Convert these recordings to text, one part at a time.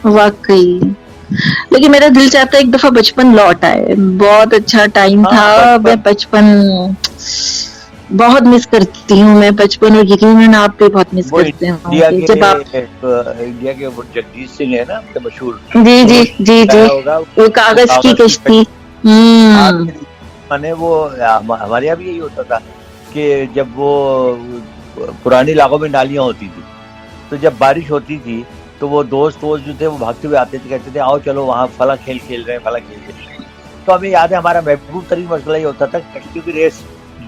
वाकई। लेकिन मेरा दिल चाहता है एक दफा बचपन लौट आए, बहुत अच्छा टाइम था। हाँ मैं बचपन। बचपन बहुत मिस करती हूँ, मैं बचपन, और यकीनन आप भी बहुत मिस वो करते इंडिया होंगे के जब आप। इंडिया के वो जगजीत सिंह है ना अपने मशहूर, जी जी उन्होंने जी जी। गाया होगा वो वो कागज की कागज की कश्ती। हम्म। आखिरी माने वो हमारे यहाँ भी यही होता था कि जब वो पुराने इलाकों में नालियां होती थी, तो जब बारिश होती थी तो वो दोस्त वोस्त जो थे वो भागते हुए आते थे, कहते थे आओ चलो वहाँ फला खेल खेल रहे हैं, फला खेल खेल रहे हैं। तो हमें याद है हमारा महबूब तरीन मसला ये होता था कि कश्तियों की रेस,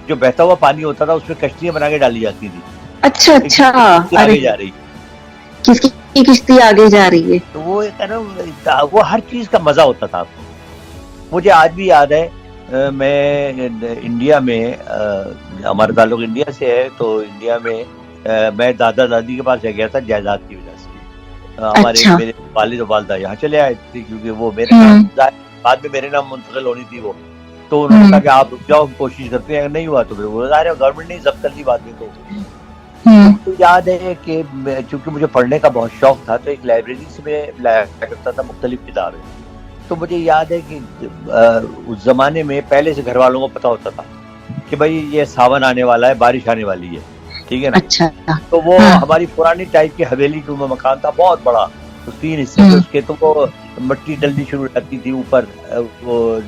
जो बहता हुआ पानी होता था उसमें कश्तियां बना के डाली जाती थी अच्छा कि अच्छा। किसकी किश्ती अरे, आगे जा रही। किसकी किश्ती आगे जा रही है। तो वो एक है ना, वो हर चीज का मजा होता था। मुझे आज भी याद है मैं इंडिया में हमारा ताल्लुक इंडिया से है, तो इंडिया में मैं दादा दादी के पास रह गया था जायदाद की वजह से। हमारे अच्छा। मेरे वालिद और वालदा यहाँ चले आए थे क्योंकि वो मेरे नाम हम्म बाद में मेरे नाम मुंतकिल होनी थी वो। तो उन्होंने कहा हम्म कि आप रुक जाओ, हम कोशिश करते हैं, अगर नहीं हुआ तो फिर वो ज़ाहिर है गवर्नमेंट ने जब्त कर ली बाद में। तो हम्म। मुझे याद है कि चूंकि मुझे पढ़ने का बहुत शौक था तो एक लाइब्रेरी से मैं लाया करता था मुख्तलिफ किताबें। तो मुझे याद है कि उस जमाने में पहले से घर वालों को पता होता था कि भाई ये सावन आने वाला है, बारिश आने वाली है, ठीक है ना। अच्छा। तो वो हाँ। हमारी पुरानी टाइप की हवेली टू में मकान था, बहुत बड़ा, तो 3 हिस्से थे हम्म उसके। तो वो मिट्टी डलनी शुरू हो जाती थी ऊपर, वो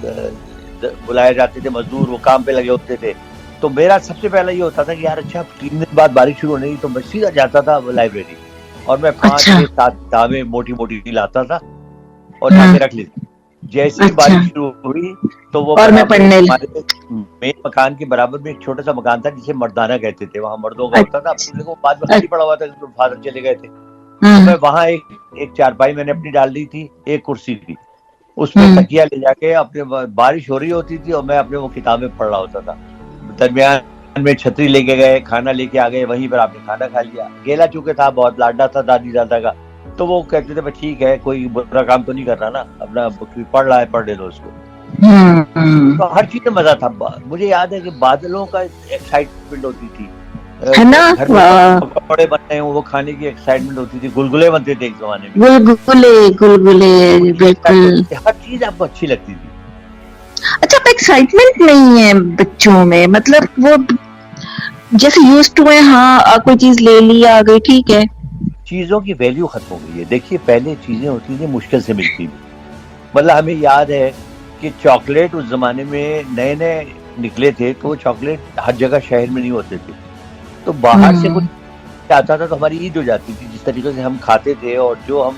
बुलाए जाते थे मजदूर, वो काम पे लगे होते थे। तो मेरा सबसे पहला ये होता था कि यार अच्छा 3 दिन बाद बारिश शुरू होने की, तो मैं सीधा जाता था लाइब्रेरी और मैं 5 अच्छा। 6 7 किताबें मोटी मोटी लाता था और हाँ। जाके रख लेता। जैसे ही अच्छा। बारिश शुरू हुई तो वो और मैं बराबर पढ़ने हमारे मेन मकान के बराबर में एक छोटा सा मकान था जिसे मर्दाना कहते थे, वहां मर्दों का होता था। अच्छा। देखो बाद में खाली पड़ा हुआ था, तो फादर चले गए थे। तो मैं हाँ। वहां एक एक चारपाई मैंने अपनी डाल दी थी, एक कुर्सी थी, उसपे हम्म। तकिया ले जाके अपने, बारिश हो रही होती थी और मैं अपने वो किताबें पढ़ रहा होता था। दरमियान में छतरी लेके गए, खाना लेके आ गए, वहीं पर आपने खाना खा लिया। अकेला चूंकि था, बहुत लाडला था दादी दादा का, तो वो कहते थे ठीक है कोई बुरा काम तो नहीं कर रहा ना, अपना पढ़ रहा है पढ़ने दो उसको। हम्म। तो हर चीज में मजा था। मुझे याद है कि बादलों का एक्साइटमेंट होती थी, है ना। घर में पकौड़े बन रहे हो वो खाने की एक्साइटमेंट होती थी, गुलगुले बनते थे एक जमाने में, गुलगुले, गुलगुले। उसकी एक्साइटमेंट बिल्कुल। होती थी, हर चीज आपको अच्छी लगती थी। अच्छा, अब एक्साइटमेंट नहीं है बच्चों में, मतलब वो जैसे यूज टू है। हाँ, कोई चीज ले ली, आ गई, ठीक है। चीजों की वैल्यू खत्म हो गई है। देखिए पहले चीजें होती थी मुश्किल से मिलती थी, मतलब हमें याद है कि चॉकलेट उस जमाने में नए नए निकले थे, तो वो चॉकलेट हर जगह शहर में नहीं होते थे, तो बाहर से कुछ हम्म। आता था तो हमारी ईद हो जाती थी जिस तरीके से हम खाते थे। और जो हम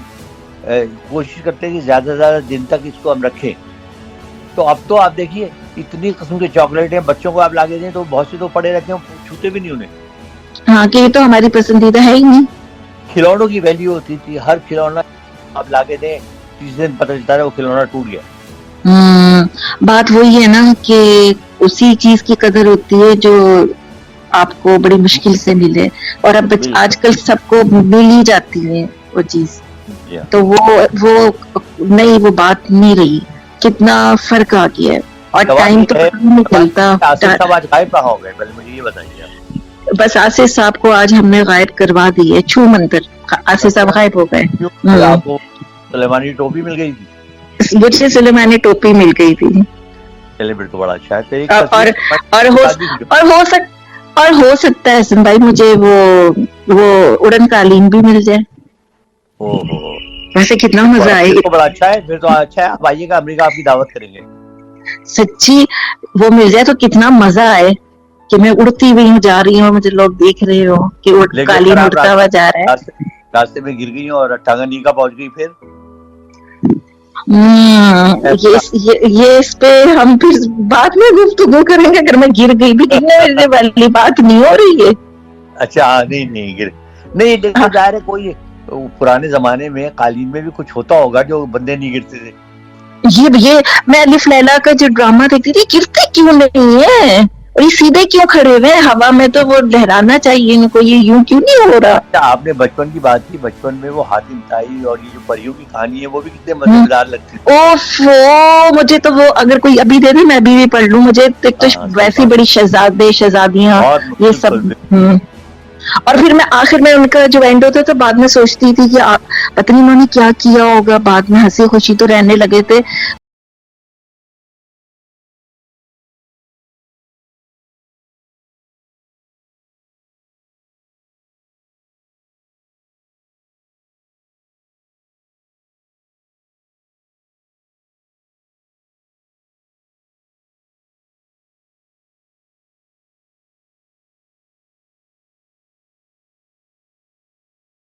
कोशिश करते हैं कि ज्यादा से ज्यादा दिन तक इसको हम रखें। तो अब तो आप देखिए इतनी किस्म के चॉकलेट हैं, बच्चों को आप लाके दें तो बहुत से तो पड़े रहते हैं, छूते भी नहीं उन्हें। हाँ, कि ये तो हमारी पसंदीदा है ही नहीं। खिलौनों की वैल्यू होती थी, हर खिलौना आप लाके दें, तीसरे दिन पता चलता है वो खिलौना टूट गया। बात वही है ना कि उसी चीज की कदर होती है जो आपको बड़ी मुश्किल से मिले, और अब बिल्कुल। आजकल सबको मिल ही जाती है वो चीज। जी हाँ। तो वो नहीं, वो बात नहीं रही। कितना फर्क आ गया है, और सवाल टाइम ये तो है, पता नहीं सवाल चलता। आसिफ साहब आज गायब कहाँ हो गए, पहले मुझे ये बताइए आप। बस आसिफ साहब को आज हमने गायब करवा दिए, छू मंतर। आसिफ साहब अच्छा, गायब हो गए। क्यों? फिर आपको सुलेमानी टोपी मिल गई थी? मुझसे सुलेमानी टोपी मिल गई थी। चले फिर तो बड़ा अच्छा है। तो एक और तस्वीर और हो शादी की। और हो सक और हो सकता है हसन भाई, मुझे वो उड़न कालीन भी मिल जाए। ओहो, वैसे कितना मजा आए। फिर तो बड़ा अच्छा है, फिर तो अच्छा है, आप आइएगा, अमेरिका आपकी दावत करेंगे। सच्ची, वो मिल जाए तो कितना मजा आए कि मैं उड़ती हुई हूँ, जा रही हूँ, मुझे लोग देख रहे हो कि लेकिन अगर कालीन आप उड़ता हुआ जा रहा है। रास्ते रास्ते में गिर गई और टांगानीका पहुंच गई फिर ये इस पे हम फिर बाद में गुफ्तगू करेंगे। अगर मैं गिर गई भी, गिरने मिलने वाली बात नहीं हो रही है। अच्छा नहीं नहीं गिर नहीं, लेकिन हाँ, जाहिर है कोई पुराने जमाने में कालीन में भी कुछ होता होगा जो बंदे नहीं गिरते थे। ये मैं अलिफ लैला का जो ड्रामा देखती थी, गिरते क्यों नहीं है, और ये सीधे क्यों खड़े हुए हैं हवा में, तो वो लहराना चाहिए इनको, ये यूं क्यों नहीं हो रहा। अच्छा आपने बचपन की बात की, बचपन में वो हातिम ताई और ये जो परियों की कहानी है वो भी कितने मजेदार लगती थी। ओफो, मुझे तो वो अगर कोई अभी दे दे मैं अभी भी पढ़ लूं। मुझे एक तो हाँ सही वैसे बात, बड़ी शहजादे शहजादियां, बहुत ये बिल्कुल सब। बिल्कुल। और फिर मैं आखिर में उनका जो एंड होता था बाद में सोचती थी कि पता नहीं उन्होंने क्या किया होगा, बाद में हंसी खुशी तो रहने लगे थे।